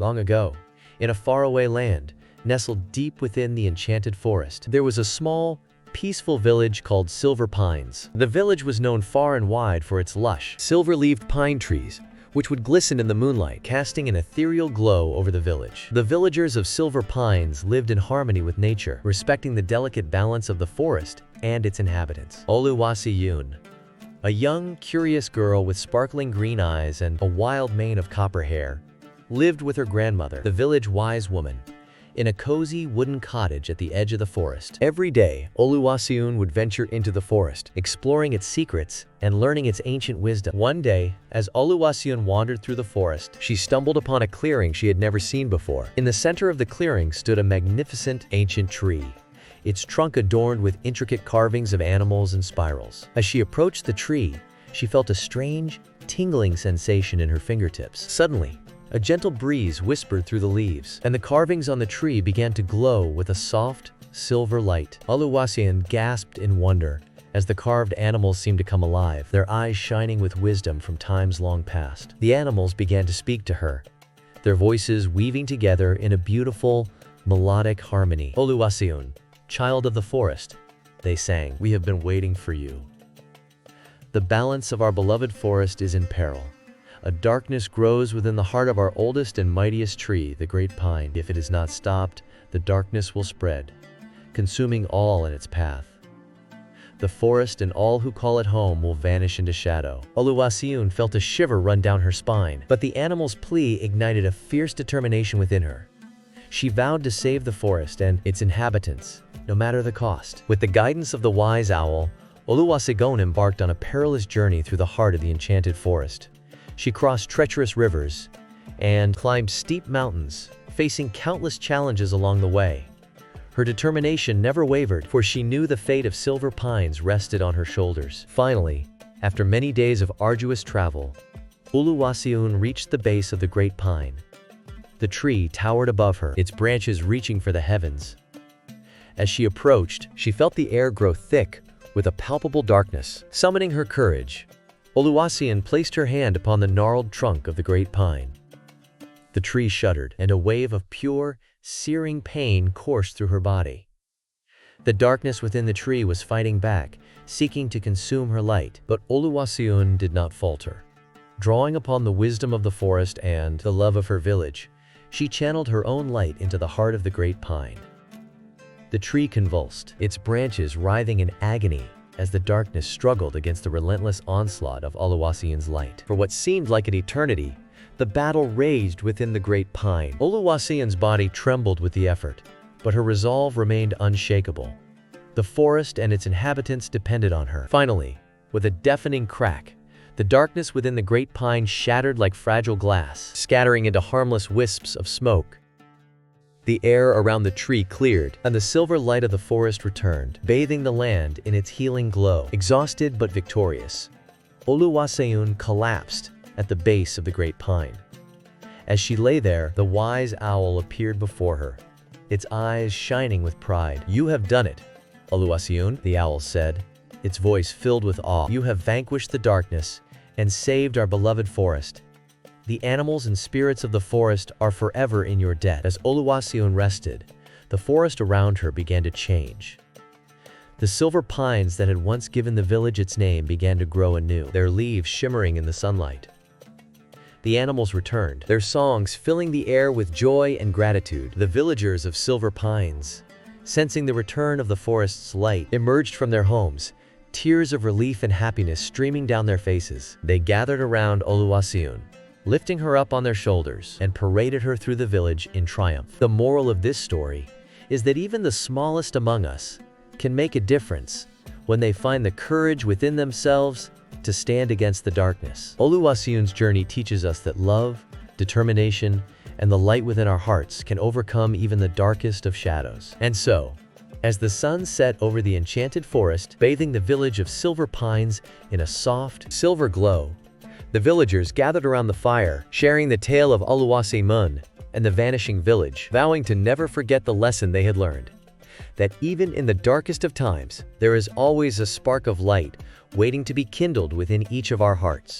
Long ago, in a faraway land, nestled deep within the enchanted forest, there was a small, peaceful village called Silver Pines. The village was known far and wide for its lush, silver-leaved pine trees, which would glisten in the moonlight, casting an ethereal glow over the village. The villagers of Silver Pines lived in harmony with nature, respecting the delicate balance of the forest and its inhabitants. Oluwaseun, a young, curious girl with sparkling green eyes and a wild mane of copper hair, lived with her grandmother, the village wise woman, in a cozy wooden cottage at the edge of the forest. Every day, Oluwaseun would venture into the forest, exploring its secrets and learning its ancient wisdom. One day, as Oluwaseun wandered through the forest, she stumbled upon a clearing she had never seen before. In the center of the clearing stood a magnificent ancient tree, its trunk adorned with intricate carvings of animals and spirals. As she approached the tree, she felt a strange, tingling sensation in her fingertips. Suddenly, a gentle breeze whispered through the leaves, and the carvings on the tree began to glow with a soft, silver light. Oluwaseun gasped in wonder as the carved animals seemed to come alive, their eyes shining with wisdom from times long past. The animals began to speak to her, their voices weaving together in a beautiful, melodic harmony. "Oluwaseun, child of the forest," they sang, "we have been waiting for you. The balance of our beloved forest is in peril. A darkness grows within the heart of our oldest and mightiest tree, the great pine. If it is not stopped, the darkness will spread, consuming all in its path. The forest and all who call it home will vanish into shadow." Oluwaseun felt a shiver run down her spine, but the animal's plea ignited a fierce determination within her. She vowed to save the forest and its inhabitants, no matter the cost. With the guidance of the wise owl, Oluwaseun embarked on a perilous journey through the heart of the enchanted forest. She crossed treacherous rivers and climbed steep mountains, facing countless challenges along the way. Her determination never wavered, for she knew the fate of Silver Pines rested on her shoulders. Finally, after many days of arduous travel, Oluwaseun reached the base of the great pine. The tree towered above her, its branches reaching for the heavens. As she approached, she felt the air grow thick with a palpable darkness. Summoning her courage, Oluwaseun placed her hand upon the gnarled trunk of the great pine. The tree shuddered, and a wave of pure, searing pain coursed through her body. The darkness within the tree was fighting back, seeking to consume her light, but Oluwaseun did not falter. Drawing upon the wisdom of the forest and the love of her village, she channeled her own light into the heart of the great pine. The tree convulsed, its branches writhing in agony as the darkness struggled against the relentless onslaught of Oluwaseun's light. For what seemed like an eternity, the battle raged within the great pine. Oluwaseun's body trembled with the effort, but her resolve remained unshakable. The forest and its inhabitants depended on her. Finally, with a deafening crack, the darkness within the great pine shattered like fragile glass, scattering into harmless wisps of smoke. The air around the tree cleared, and the silver light of the forest returned, bathing the land in its healing glow. Exhausted but victorious, Oluwaseun collapsed at the base of the great pine. As she lay there, the wise owl appeared before her, its eyes shining with pride. "You have done it, Oluwaseun," the owl said, its voice filled with awe. "You have vanquished the darkness and saved our beloved forest. The animals and spirits of the forest are forever in your debt." As Oluwaseun rested, the forest around her began to change. The silver pines that had once given the village its name began to grow anew, their leaves shimmering in the sunlight. The animals returned, their songs filling the air with joy and gratitude. The villagers of Silver Pines, sensing the return of the forest's light, emerged from their homes, tears of relief and happiness streaming down their faces. They gathered around Oluwaseun, lifting her up on their shoulders, and paraded her through the village in triumph. The moral of this story is that even the smallest among us can make a difference when they find the courage within themselves to stand against the darkness. Oluwaseun's journey teaches us that love, determination, and the light within our hearts can overcome even the darkest of shadows. And so, as the sun set over the enchanted forest, bathing the village of Silver Pines in a soft, silver glow, the villagers gathered around the fire, sharing the tale of Oluwaseun and the vanishing village, vowing to never forget the lesson they had learned. That even in the darkest of times, there is always a spark of light waiting to be kindled within each of our hearts.